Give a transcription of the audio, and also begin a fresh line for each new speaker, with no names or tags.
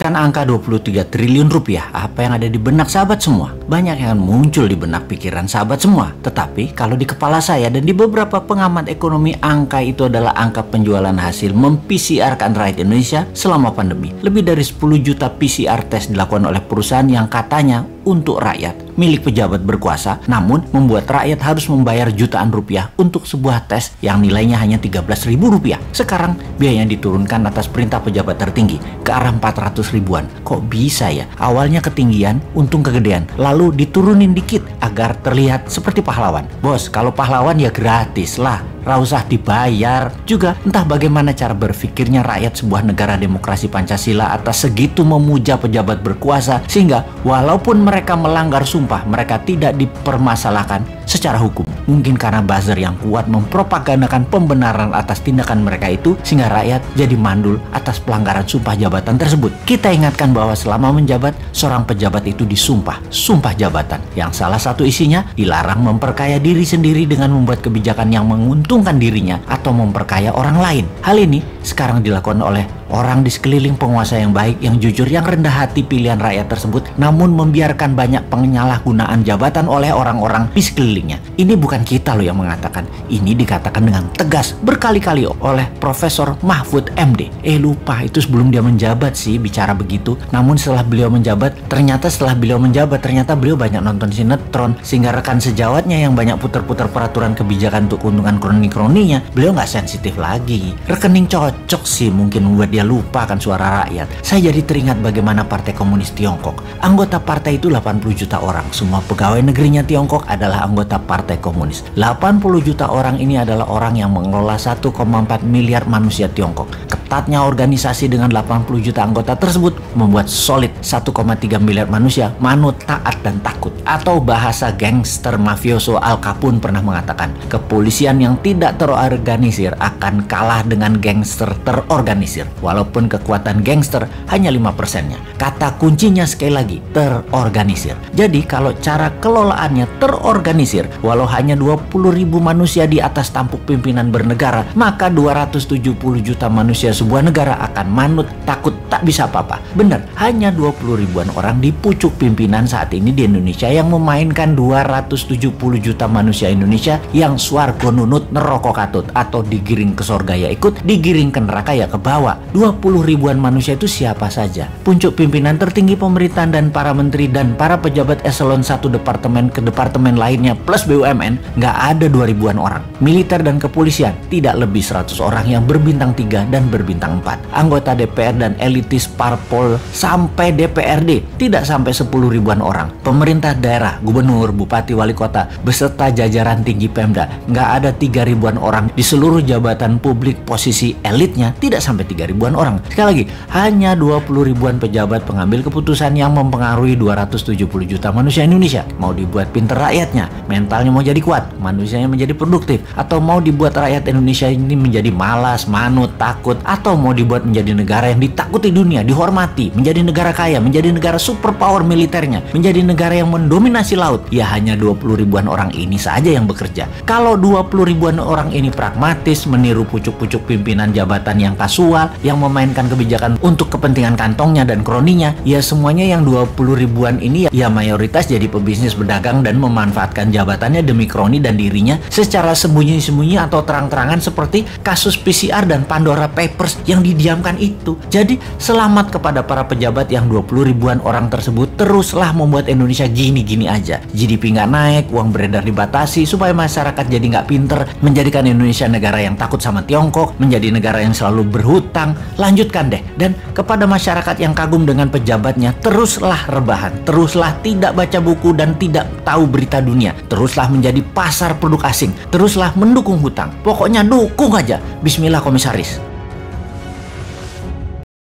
Kan angka 23 triliun rupiah, apa yang ada di benak sahabat semua? Banyak yang muncul di benak pikiran sahabat semua. Tetapi kalau di kepala saya dan di beberapa pengamat ekonomi, angka itu adalah angka penjualan hasil mem-PCR-kan rakyat Indonesia selama pandemi. Lebih dari 10 juta PCR tes dilakukan oleh perusahaan yang katanya untuk rakyat, milik pejabat berkuasa, namun membuat rakyat harus membayar jutaan rupiah untuk sebuah tes yang nilainya hanya 13.000 rupiah. Sekarang biayanya diturunkan atas perintah pejabat tertinggi ke arah 400 ribuan. Kok bisa ya? Awalnya ketinggian, untung kegedean, lalu diturunin dikit agar terlihat seperti pahlawan. Bos, kalau pahlawan ya gratis lah, nggak usah dibayar. Juga entah bagaimana cara berpikirnya rakyat sebuah negara demokrasi Pancasila atas segitu memuja pejabat berkuasa, sehingga walaupun mereka melanggar sumpah, mereka tidak dipermasalahkan secara hukum. Mungkin karena buzzer yang kuat mempropagandakan pembenaran atas tindakan mereka itu, sehingga rakyat jadi mandul atas pelanggaran sumpah jabatan tersebut. Kita ingatkan bahwa selama menjabat, seorang pejabat itu disumpah sumpah jabatan, yang salah satu isinya dilarang memperkaya diri sendiri dengan membuat kebijakan yang menguntungkan dirinya atau memperkaya orang lain. Hal ini sekarang dilakukan oleh orang di sekeliling penguasa yang baik, yang jujur, yang rendah hati pilihan rakyat tersebut, namun membiarkan banyak penyalahgunaan jabatan oleh orang-orang di sekelilingnya. Ini bukan kita loh yang mengatakan, ini dikatakan dengan tegas berkali-kali oleh Profesor Mahfud MD. Lupa itu sebelum dia menjabat sih bicara begitu. Namun setelah beliau menjabat, ternyata beliau banyak nonton sinetron, sehingga rekan sejawatnya yang banyak putar-putar peraturan kebijakan untuk keuntungan kroni-kroninya, beliau nggak sensitif lagi. Rekening cocok sih mungkin membuat dia lupa akan suara rakyat. Saya jadi teringat bagaimana Partai Komunis Tiongkok. Anggota partai itu 80 juta orang. Semua pegawai negerinya Tiongkok adalah anggota Partai Komunis. 80 juta orang ini adalah orang yang mengelola 1,4 miliar manusia Tiongkok. Ketatnya organisasi dengan 80 juta anggota tersebut membuat solid 1,3 miliar manusia manut, taat, dan takut. Atau bahasa gangster mafioso Al Capone pernah mengatakan, kepolisian yang tidak terorganisir akan kalah dengan gangster terorganisir, walaupun kekuatan gangster hanya 5%-nya. Kata kuncinya sekali lagi, terorganisir. Jadi kalau cara kelolaannya terorganisir, walau hanya 20.000 manusia di atas tampuk pimpinan bernegara, maka 270 juta manusia sebuah negara akan manut, takut, tak bisa apa-apa. Benar, hanya 20 ribuan orang di pucuk pimpinan saat ini di Indonesia yang memainkan 270 juta manusia Indonesia yang swargo nunut neroko katut, atau digiring ke sorga ya ikut, digiring ke neraka ya ke bawah. 20 ribuan manusia itu siapa saja? Puncuk pimpinan tertinggi pemerintahan dan para menteri dan para pejabat eselon 1 departemen ke departemen lainnya plus BUMN, nggak ada 2 ribuan orang. Militer dan kepolisian tidak lebih 100 orang yang berbintang 3 dan berbintang 4. Anggota DPR dan elitis parpol sampai DPRD tidak sampai 10 ribuan orang. Pemerintah daerah, gubernur, bupati, wali kota beserta jajaran tinggi Pemda, nggak ada 3 ribuan orang. Di seluruh jabatan publik posisi elitnya tidak sampai 3 ribuan orang. Sekali lagi, hanya 20 ribuan pejabat pengambil keputusan yang mempengaruhi 270 juta manusia Indonesia. Mau dibuat pinter rakyatnya, mentalnya mau jadi kuat, manusianya menjadi produktif, atau mau dibuat rakyat Indonesia ini menjadi malas, manut, takut, atau mau dibuat menjadi negara yang ditakuti dunia, dihormati, menjadi negara kaya, menjadi negara superpower militernya, menjadi negara yang mendominasi laut, ya hanya 20 ribuan orang ini saja yang bekerja. Kalau 20 ribuan orang ini pragmatis, meniru pucuk-pucuk pimpinan jabatan yang kasual, yang memainkan kebijakan untuk kepentingan kantongnya dan kroninya, ya semuanya yang 20 ribuan ini ya mayoritas jadi pebisnis berdagang dan memanfaatkan jabatannya demi kroni dan dirinya secara sembunyi-sembunyi atau terang-terangan, seperti kasus PCR dan Pandora Papers yang didiamkan itu. Jadi selamat kepada para pejabat yang 20 ribuan orang tersebut. Teruslah membuat Indonesia gini-gini aja. GDP nggak naik, uang beredar dibatasi supaya masyarakat jadi nggak pinter, menjadikan Indonesia negara yang takut sama Tiongkok, menjadi negara yang selalu berhutang. Lanjutkan deh. Dan kepada masyarakat yang kagum dengan pejabatnya, teruslah rebahan, teruslah tidak baca buku dan tidak tahu berita dunia, teruslah menjadi pasar produk asing, teruslah mendukung hutang. Pokoknya dukung aja. Bismillah komisaris.